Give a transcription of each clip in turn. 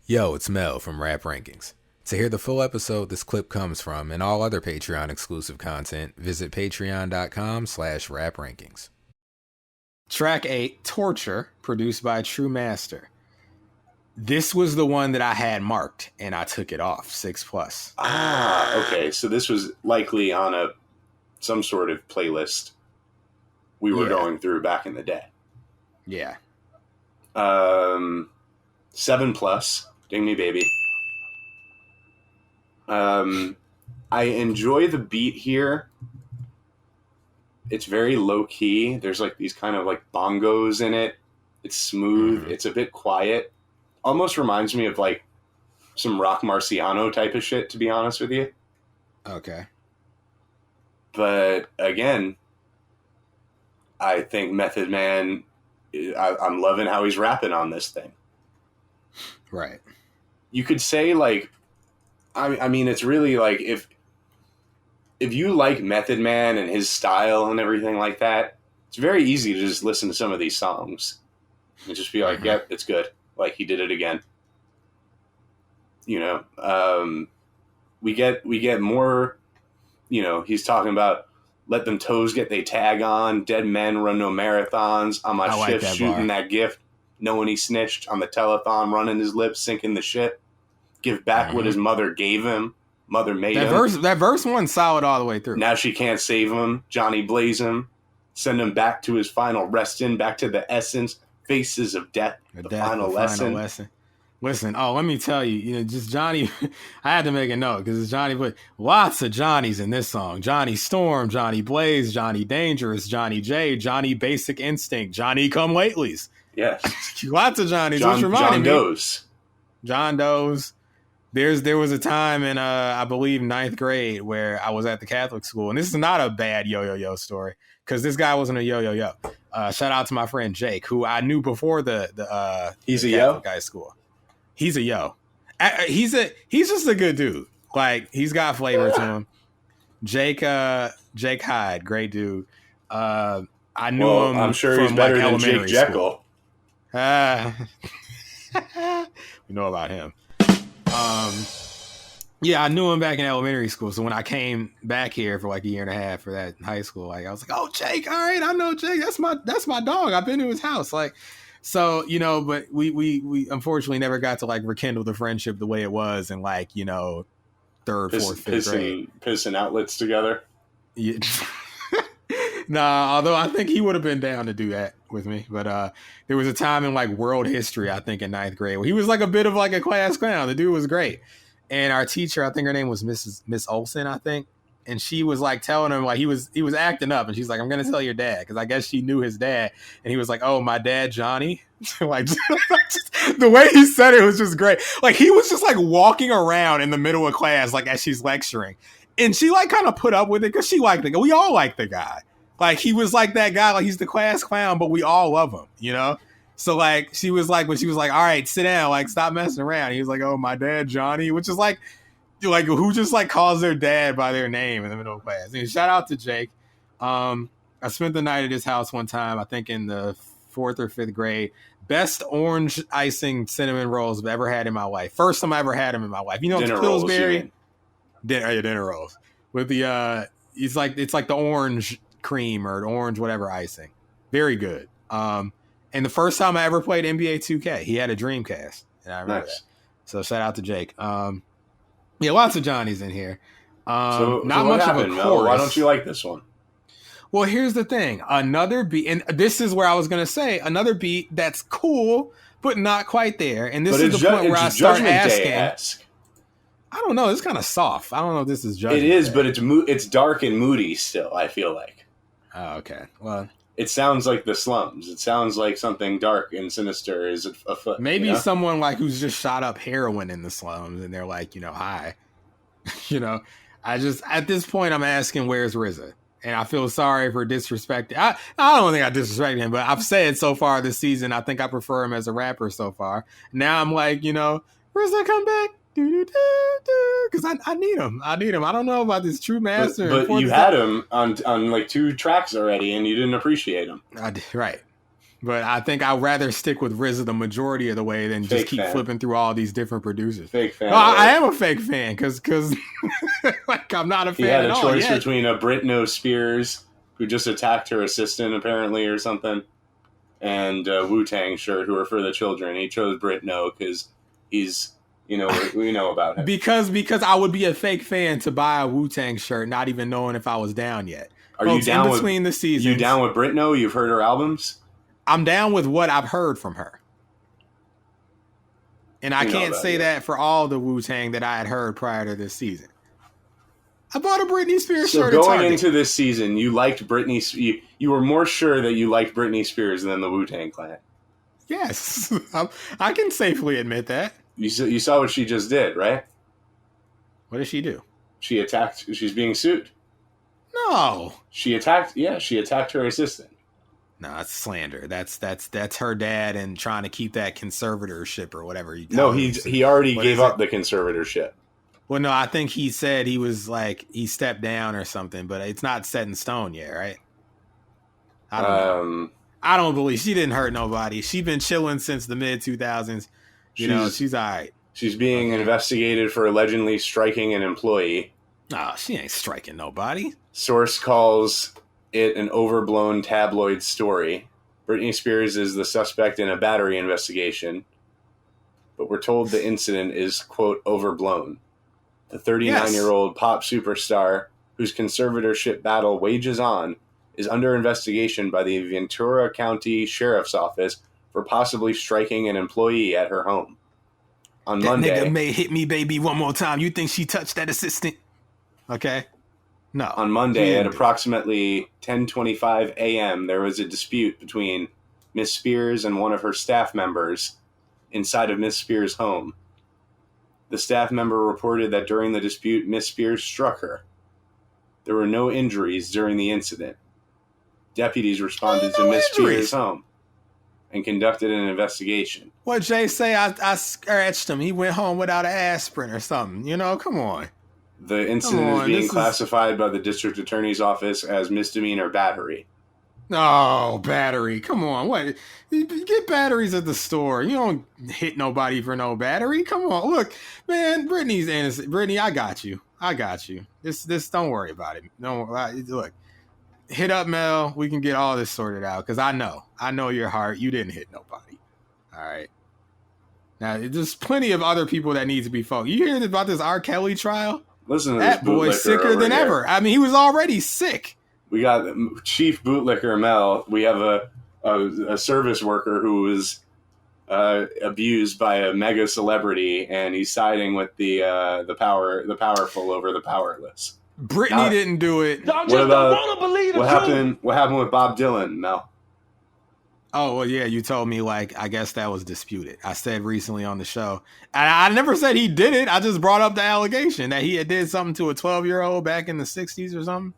Yo, it's Mel from Rap Rankings. To hear the full episode this clip comes from and all other Patreon exclusive content, visit patreon.com/raprankings. Track 8, Torture, produced by True Master. This was the one that I had marked, and I took it off, 6+. Okay. So this was likely on some sort of playlist we were going through back in the day. Yeah. 7+. Ding me, baby. I enjoy the beat here. It's very low key. There's like these kind of like bongos in it. It's smooth. Mm-hmm. It's a bit quiet. Almost reminds me of like some Rock Marciano type of shit, to be honest with you. Okay. But again, I think Method Man, I'm loving how he's rapping on this thing. Right. You could say like, I mean, it's really like if you like Method Man and his style and everything like that, it's very easy to just listen to some of these songs and just be like, mm-hmm. Yep, it's good. Like he did it again. You know, we get more, you know, he's talking about let them toes get they tag on, dead men run no marathons, on my shift like shooting that gift, knowing he snitched on the telethon, running his lips, sinking the shit, give back what his mother gave him, mother made him. That verse one solid all the way through. Now she can't save him, Johnny blaze him, send him back to his final resting, back to the essence, faces of death, the final lesson. Listen, let me tell you, just Johnny, I had to make a note because Johnny put lots of Johnnies in this song. Johnny Storm, Johnny Blaze, Johnny Dangerous, Johnny J, Johnny Basic Instinct, Johnny Come Latelys. Yes. Lots of Johnnies. John Doe's. John Doe's. There was a time in, I believe, 9th grade where I was at the Catholic school. And this is not a bad yo-yo-yo story because this guy wasn't a yo-yo-yo. Shout out to my friend Jake, who I knew before He's the a Catholic yo? high school. He's a yo. He's just a good dude. Like, he's got flavor to him. Jake Hyde, great dude. I knew him. I'm sure he's better than Jake Jekyll. We know about him. Yeah, I knew him back in elementary school. So when I came back here for like a year and a half for that high school, like I was like, "Oh, Jake, all right, I know Jake. That's my dog. I've been to his house." Like, so but we unfortunately never got to like rekindle the friendship the way it was in like 3rd, 4th, 5th grade. Pissing outlets together. Yeah. Nah, although I think he would have been down to do that with me. But there was a time in like world history, I think in 9th grade, where he was like a bit of like a class clown. The dude was great. And our teacher, I think her name was Miss Olson, I think. And she was like telling him like he was acting up. And she's like, I'm going to tell your dad. Because I guess she knew his dad. And he was like, oh, my dad, Johnny. Like the way he said it was just great. Like he was just like walking around in the middle of class, like as she's lecturing. And she like kind of put up with it because she liked the guy. We all like the guy. Like, he was like that guy, like, he's the class clown, but we all love him, So, like, she was like, all right, sit down, like, stop messing around. He was like, oh, my dad, Johnny, which is like, who just, like, calls their dad by their name in the middle of class. And shout out to Jake. I spent the night at his house one time, I think in the 4th or 5th grade. Best orange icing cinnamon rolls I've ever had in my life. First time I ever had them in my life. Dinner Pillsbury? Rolls, dinner rolls. With the, it's like the orange cream or orange whatever icing. Very good. And the first time I ever played NBA 2K, he had a Dreamcast, and I remember that. So shout out to Jake. Yeah, lots of Johnnies in here. So not what much happened, of a chorus. Mel? Why don't you like this one? Well, here's the thing. Another beat, and this is where I was going to say, another beat that's cool, but not quite there. And this is the point where I start asking. I don't know. It's kind of soft. I don't know if this is Judgement. It is, but it's dark and moody still, I feel like. Oh, okay. Well, it sounds like the slums. It sounds like something dark and sinister is afoot. Maybe someone like who's just shot up heroin in the slums and they're like, hi. I just, at this point, I'm asking, where's RZA? And I feel sorry for disrespecting. I don't think I disrespect him, but I've said so far this season, I think I prefer him as a rapper so far. Now I'm like, RZA come back? Because I need him. I don't know about this True Master. But you had him on like 2 tracks already, and you didn't appreciate him. Right. But I think I'd rather stick with RZA the majority of the way than Fake just keep fan. flipping through all these different producers. Fake fan. No, I am a fake fan because like I'm not a fan He had at a all choice yet. between a Britney Spears, who just attacked her assistant apparently or something, and a Wu-Tang shirt, who are for the children. He chose Britney because he's, we know about him. Because I would be a fake fan to buy a Wu-Tang shirt, not even knowing if I was down yet. Are Folks, you down in between the seasons? You down with Britney? You've heard her albums? I'm down with what I've heard from her. And I can't say that for all the Wu-Tang that I had heard prior to this season. I bought a Britney Spears shirt at Target. Going into this season, you liked Britney. You were more sure that you liked Britney Spears than the Wu-Tang Clan. Yes, I can safely admit that. You saw what she just did, right? What did she do? She attacked. She's being sued. No. She attacked. Yeah, she attacked her assistant. No, it's slander. That's her dad and trying to keep that conservatorship or whatever. He already gave up the conservatorship. Well, no, I think he said he was like he stepped down or something, but it's not set in stone yet, right? I don't know. I don't believe she didn't hurt nobody. She's been chilling since the mid 2000s. She's all right. She's being investigated for allegedly striking an employee. No, she ain't striking nobody. Source calls it an overblown tabloid story. Britney Spears is the suspect in a battery investigation, but we're told the incident is, quote, overblown. The 39-year-old pop superstar, whose conservatorship battle wages on, is under investigation by the Ventura County Sheriff's Office for possibly striking an employee at her home. On Monday, nigga may hit me, baby, one more time. You think she touched that assistant? Okay. No. On Monday at approximately 10:25 a.m., there was a dispute between Miss Spears and one of her staff members inside of Miss Spears' home. The staff member reported that during the dispute, Miss Spears struck her. There were no injuries during the incident. Deputies responded to Miss Spears' home and conducted an investigation. What Jay say? I scratched him. He went home without an aspirin or something. Come on. The incident is being classified by the district attorney's office as misdemeanor battery. Oh, battery. Come on. What? You get batteries at the store. You don't hit nobody for no battery. Come on. Look, man, Brittany's innocent. Brittany, I got you. This don't worry about it. No, look. Hit up Mel. We can get all this sorted out because I know your heart. You didn't hit nobody. All right. Now, there's plenty of other people that need to be focused. You hear about this R. Kelly trial? Listen to that boy's sicker than ever. I mean, he was already sick. We got Chief Bootlicker Mel. We have a service worker who was abused by a mega celebrity, and he's siding with the powerful over the powerless. Britney didn't do it. What happened with Bob Dylan, Mel? Oh, well, yeah, you told me, I guess that was disputed. I said recently on the show. And I never said he did it. I just brought up the allegation that he had did something to a 12-year-old back in the 60s or something.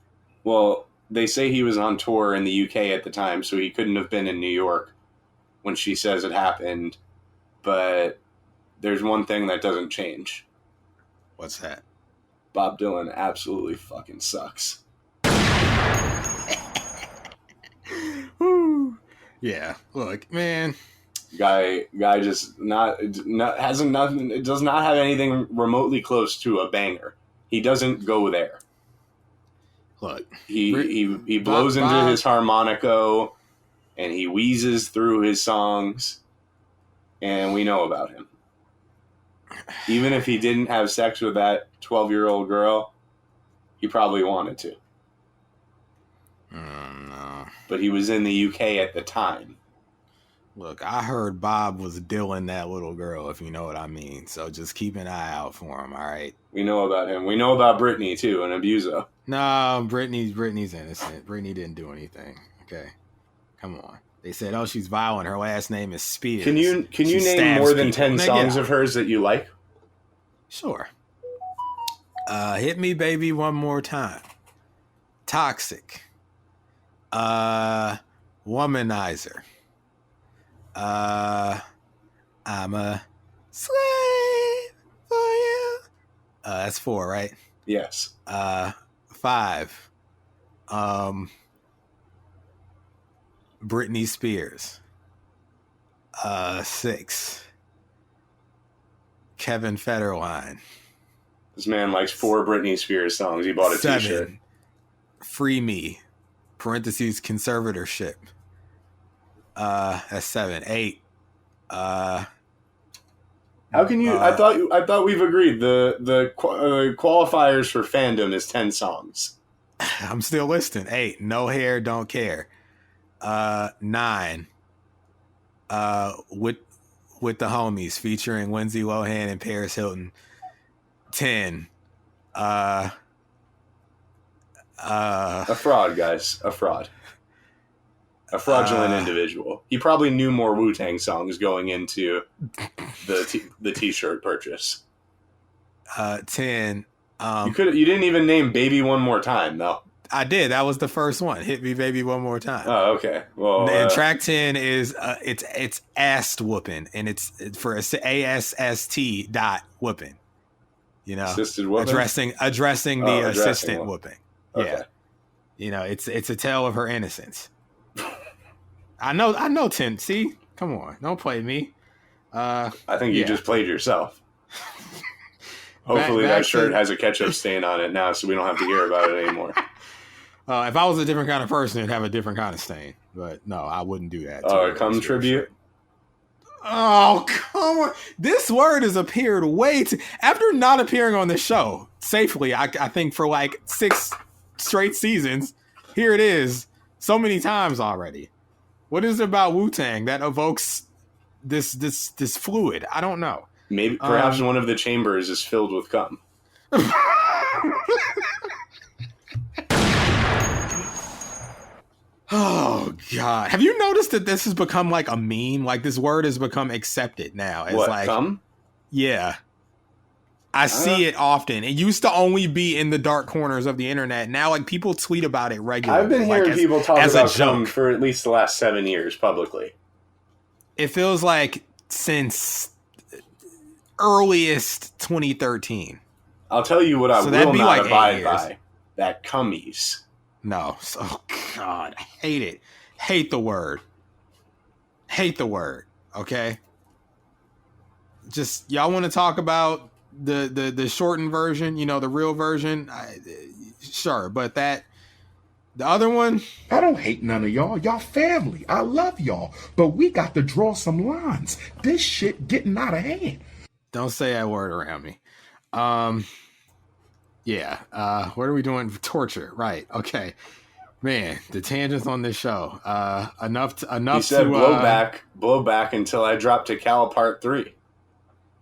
Well, they say he was on tour in the UK at the time, so he couldn't have been in New York when she says it happened. But there's one thing that doesn't change. What's that? Bob Dylan absolutely fucking sucks. Yeah, look, man. Guy just hasn't nothing. It does not have anything remotely close to a banger. He doesn't go there. Look, he blows into his harmonico, and he wheezes through his songs, and we know about him. Even if he didn't have sex with that 12-year-old girl, he probably wanted to. No. But he was in the UK at the time. Look, I heard Bob was dealing that little girl, if you know what I mean. So just keep an eye out for him, all right? We know about him. We know about Britney, too, an abuser. No, Britney's innocent. Britney didn't do anything, okay? Come on. They said, oh, she's violent. Her last name is Spears. Can you name more than 10 songs of hers that you like? Sure. Hit Me Baby One More Time. Toxic. Womanizer. I'm a slave for you. That's 4, right? Yes. 5. Britney Spears. 6. Kevin Federline. This man likes 4 Britney Spears songs. He bought a 7. t-shirt. Free Me. Parentheses conservatorship. That's 7. 8. How can you? I thought we've agreed the qualifiers for fandom is 10 songs. I'm still listening. 8. No Hair, Don't Care. 9. With the Homies featuring Lindsay Lohan and Paris Hilton. 10. A fraud, guys. A fraud. A fraudulent individual. He probably knew more Wu-Tang songs going into the t-shirt purchase. 10. You didn't even name Baby One More Time, though. I did. That was the first one. Hit Me Baby One More Time. Oh, okay. Well, and track 10 is it's ass whooping, and it's for ASST dot whooping. You know, assisted whooping? addressing the assistant whooping. Okay. Yeah. You know, it's a tale of her innocence. I know 10. See? Come on. Don't play me. I think you just played yourself. Hopefully that shirt has a ketchup stain on it now, so we don't have to hear about it anymore. If I was a different kind of person, it'd have a different kind of stain. But no, I wouldn't do that. Oh, a cum tribute? Oh, come on. This word has appeared after not appearing on the show safely, I think for like 6 straight seasons. Here it is so many times already. What is it about Wu-Tang that evokes this fluid? I don't know. Maybe perhaps one of the chambers is filled with cum. Oh God! Have you noticed that this has become like a meme? Like this word has become accepted now. As what, like cum? Yeah, I see it often. It used to only be in the dark corners of the internet. Now, like people tweet about it regularly. I've been hearing people talk about cum for at least the last 7 years publicly. It feels like since earliest 2013. I'll tell you what I will not abide by. That cummies. No. Oh, God. I hate it. Hate the word. Hate the word. Okay? Just, y'all want to talk about the shortened version, you know, the real version? Sure. But the other one? I don't hate none of y'all. Y'all family. I love y'all. But we got to draw some lines. This shit getting out of hand. Don't say that word around me. Yeah. What are we doing? Torture. Right. Okay. Man, the tangents on this show. Enough he said to blow back until I dropped Tical Part 3.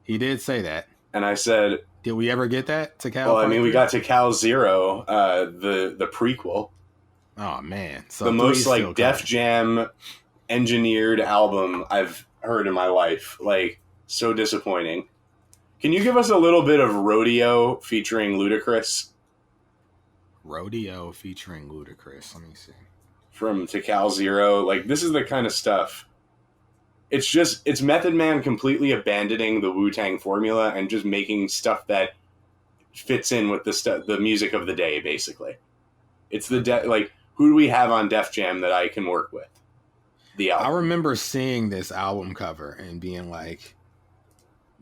He did say that. And I said, did we ever get that Tical? Well, I mean, we got Tical 0, the prequel. Oh man. So the most like Def Jam engineered album I've heard in my life. Like, so disappointing. Can you give us a little bit of Rodeo featuring Ludacris? Rodeo featuring Ludacris. Let me see. From Tical 0. Like, this is the kind of stuff. It's Method Man completely abandoning the Wu-Tang formula and just making stuff that fits in with the music of the day, basically. It's like, who do we have on Def Jam that I can work with? The album. I remember seeing this album cover and being like,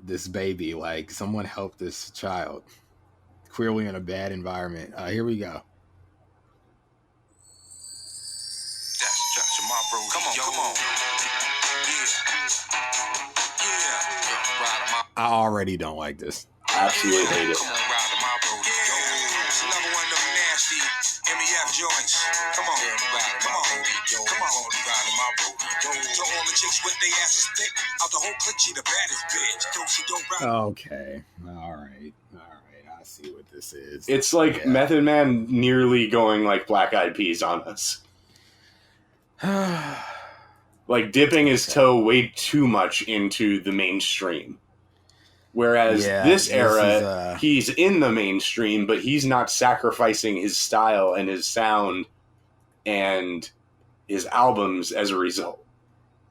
this baby, like someone help this child, clearly in a bad environment. Here we go. Come on. I already don't like this. Absolutely hate it. Okay. All right. I see what this is. It's like Method Man nearly going like Black Eyed Peas on us. Like dipping his toe way too much into the mainstream. Whereas this era, he's in the mainstream, but he's not sacrificing his style and his sound and his albums as a result.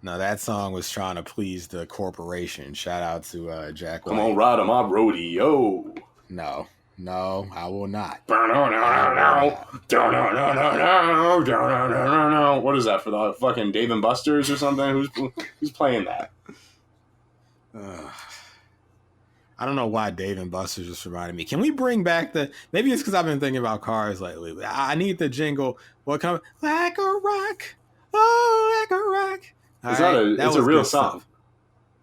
No, that song was trying to please the corporation. Shout out to Jack White. Come on, ride on my rodeo. No. No, I will not. What is that for the fucking Dave and Buster's or something? Who's playing that? I don't know why Dave and Buster's just reminded me. Can we bring back maybe it's because I've been thinking about cars lately. I need the jingle. What kind of like a rock? Oh, like a rock. It's a real song. Stuff.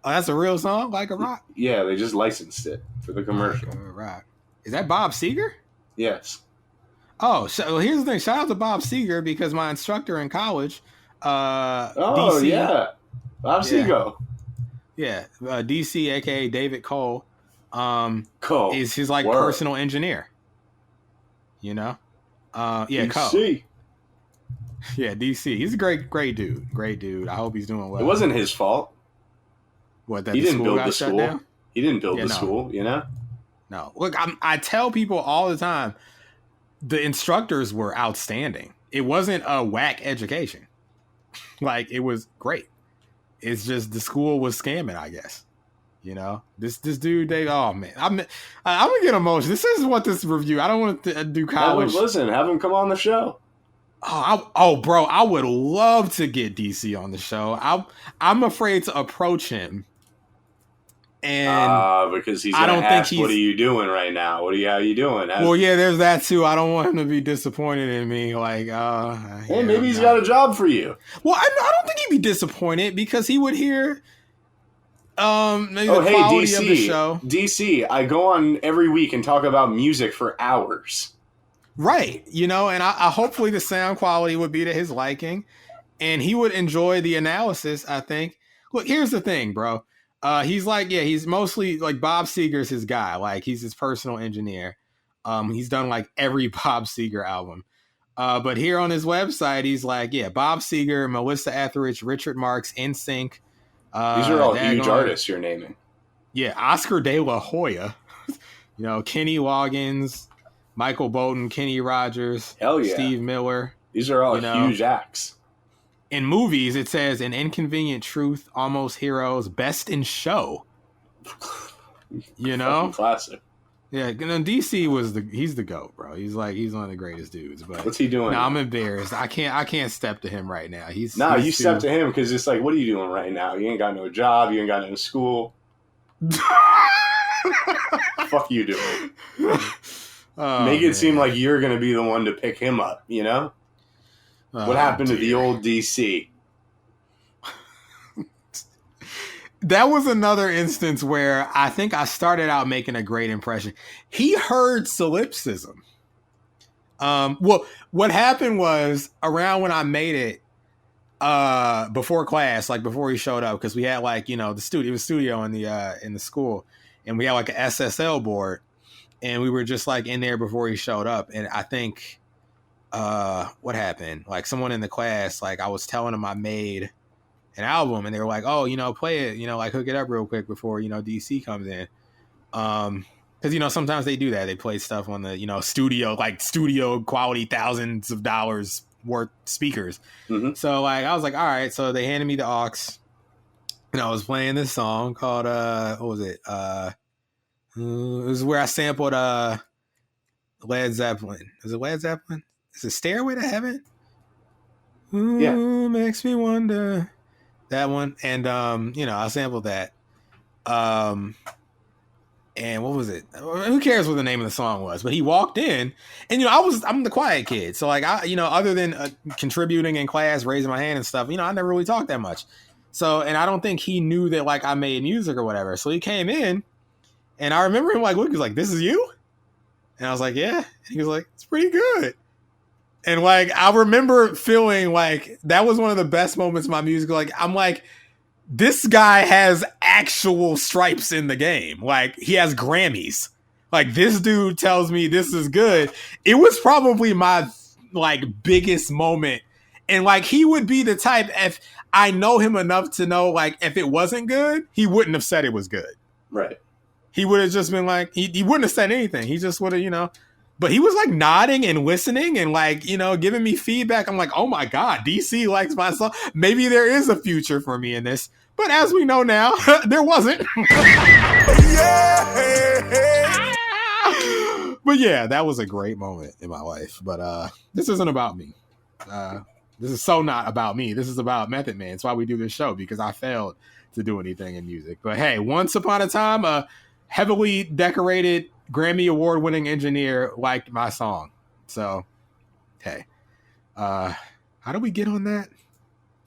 Oh, that's a real song, Like a Rock? Yeah, they just licensed it for the commercial. Like a Rock. Is that Bob Seger? Yes. Oh, so here's the thing. Shout out to Bob Seger because my instructor in college, DC, yeah, Bob Seger. Yeah, DC, aka David Cole, Cole is his like personal engineer. You know, yeah, DC. Cole. Yeah, DC. He's a great dude. Great dude. I hope he's doing well. It wasn't his fault. What? That he didn't build the school. Down? He didn't build the school. You know. No, look, I tell people all the time, the instructors were outstanding. It wasn't a whack education. Like, it was great. It's just the school was scamming, I guess. You know, this dude, Dave. Oh man, I'm gonna get emotional. This is what this review. I don't want to do college. Listen, have him come on the show. Bro, I would love to get DC on the show. I'm afraid to approach him. And because he's gonna ask, what are you doing right now? How are you doing? Well, yeah, there's that too. I don't want him to be disappointed in me. Like, hey, maybe he's got a job for you. Well, I don't think he'd be disappointed because he would hear maybe the quality DC, of the show. DC, I go on every week and talk about music for hours. Right, you know, and I hopefully the sound quality would be to his liking, and he would enjoy the analysis. I think. Look, here's the thing, bro. He's like, yeah, he's mostly like Bob Seger's his guy. Like, he's his personal engineer. He's done like every Bob Seger album. But here on his website, he's like, yeah, Bob Seger, Melissa Etheridge, Richard Marx, NSYNC. These are all huge artists you're naming. Yeah, Oscar De La Hoya. You know, Kenny Loggins, Michael Bolton, Kenny Rogers, hell yeah, Steve Miller. These are all huge acts. In movies, it says An Inconvenient Truth, Almost Heroes, Best in Show. You know? Classic. Yeah, you know, DC he's the GOAT, bro. He's one of the greatest dudes. But what's he doing? No, I'm embarrassed. I can't step to him right now. You step to him because it's like, what are you doing right now? You ain't got no job, you ain't got no school. Fuck you doing? Make it seem like you're gonna be the one to pick him up, you know? What happened to the old DC? That was another instance where I think I started out making a great impression. He heard solipsism. Well, what happened was around when I made it, before class, like before he showed up, because we had like, you know, the studio in the school, and we had like a SSL board, and we were just like in there before he showed up, and I think. What happened? Like someone in the class, like I was telling them I made an album and they were like, oh, you know, play it, you know, like hook it up real quick before, you know, DC comes in. Cause you know, sometimes they do that. They play stuff on the, you know, studio quality, thousands of dollars worth speakers. Mm-hmm. So like, I was like, all right. So they handed me the aux and I was playing this song called, what was it? It was where I sampled, Led Zeppelin. Is it Led Zeppelin? Is it Stairway to Heaven? Ooh, yeah. Makes me wonder. That one. And, you know, I sampled that. And what was it? Who cares what the name of the song was? But he walked in and, you know, I'm the quiet kid. So like, you know, other than contributing in class, raising my hand and stuff, you know, I never really talked that much. So, and I don't think he knew that like I made music or whatever. So he came in and I remember him like, look, he was like, this is you? And I was like, yeah. And he was like, it's pretty good. And like, I remember feeling like that was one of the best moments of my music. Like, I'm like, this guy has actual stripes in the game. Like, he has Grammys. Like, this dude tells me this is good. It was probably my like biggest moment. And like, he would be the type, if I know him enough to know, like, if it wasn't good, he wouldn't have said it was good. Right. He would have just been like, he wouldn't have said anything. He just would have, you know, but he was like nodding and listening and like, you know, giving me feedback. I'm like, oh my God, DC likes my song. Maybe there is a future for me in this. But as we know now, there wasn't. Yeah. But yeah, that was a great moment in my life. But this isn't about me. This is so not about me. This is about Method Man. It's why we do this show, because I failed to do anything in music. But hey, once upon a time, a heavily decorated Grammy Award-winning engineer liked my song. So, hey. How do we get on that?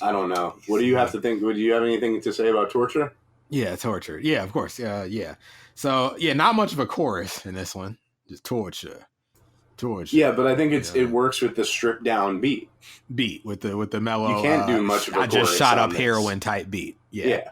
I don't know. What do you have to think? Would you have anything to say about torture? Yeah, torture. Yeah, of course. Yeah. So, yeah, not much of a chorus in this one. Just torture. Yeah, but I think it works with the stripped down beat with the mellow. You can't do much of a I just chorus shot on up this. heroin type beat. Yeah.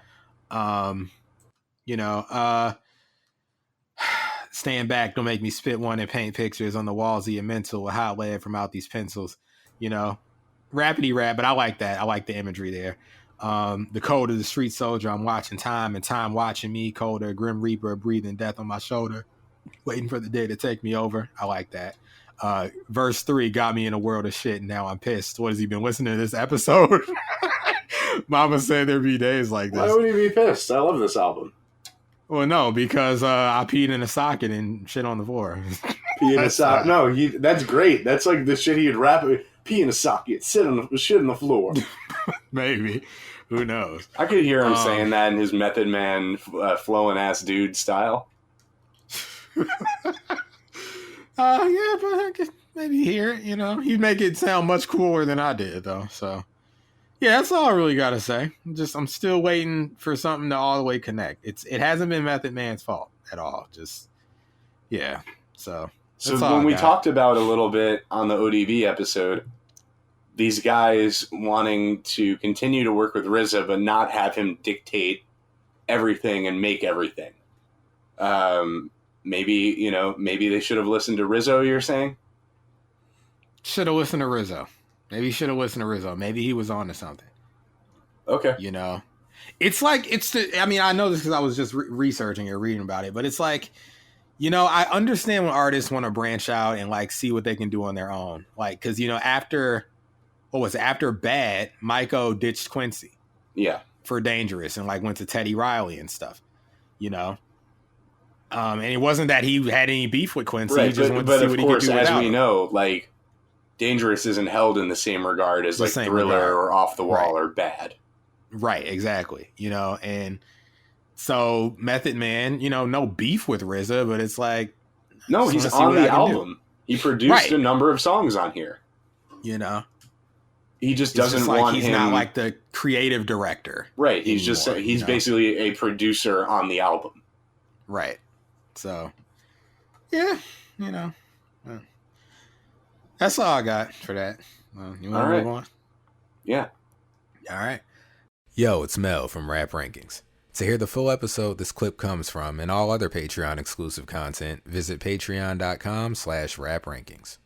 Stand back, don't make me spit one and paint pictures on the walls of your mental with hot lead from out these pencils. Rapidy rap, but I like that. I like the imagery there. The code of the street soldier, I'm watching time and time watching me, colder, grim reaper breathing death on my shoulder, waiting for the day to take me over. I like that. Verse 3 got me in a world of shit and now I'm pissed. What has he been listening to this episode? Mama said there'd be days like this. Why would he be pissed? I love this album. Well, no, because I peed in a socket and shit on the floor. Pee in a socket. No, that's great. That's like the shit he'd rap. Pee in a socket, shit on the floor. Maybe. Who knows? I could hear him saying that in his Method Man flowing ass dude style. Yeah, but I could maybe hear it, He'd make it sound much cooler than I did, though. So, yeah, that's all I really got to say. I'm still waiting for something to all the way connect. It hasn't been Method Man's fault at all. Yeah. So when we talked about a little bit on the ODB episode, these guys wanting to continue to work with RZA but not have him dictate everything and make everything. Maybe they should have listened to Rizzo, you're saying? Should have listened to Rizzo. Maybe he should have listened to Rizzo. Maybe he was on to something. Okay. It's like, I know this because I was just researching or reading about it, but it's like, I understand when artists want to branch out and like see what they can do on their own. Like, because, after Bad, Myko ditched Quincy. Yeah. For Dangerous and like went to Teddy Riley and stuff, and it wasn't that he had any beef with Quincy. Right, he just wanted to see what he could do as without we him. know, like, Dangerous isn't held in the same regard as like Thriller or Off the Wall or Bad. Right, exactly. And so Method Man, no beef with RZA, but it's like, no, he's on the album. He produced a number of songs on here. He just doesn't want he's him. Not like the creative director. Right. He's anymore, he's basically a producer on the album. Right. So, yeah, that's all I got for that. You want to move on? Yeah. All right. Yo, it's Mel from Rap Rankings. To hear the full episode this clip comes from and all other Patreon exclusive content, visit patreon.com/raprankings.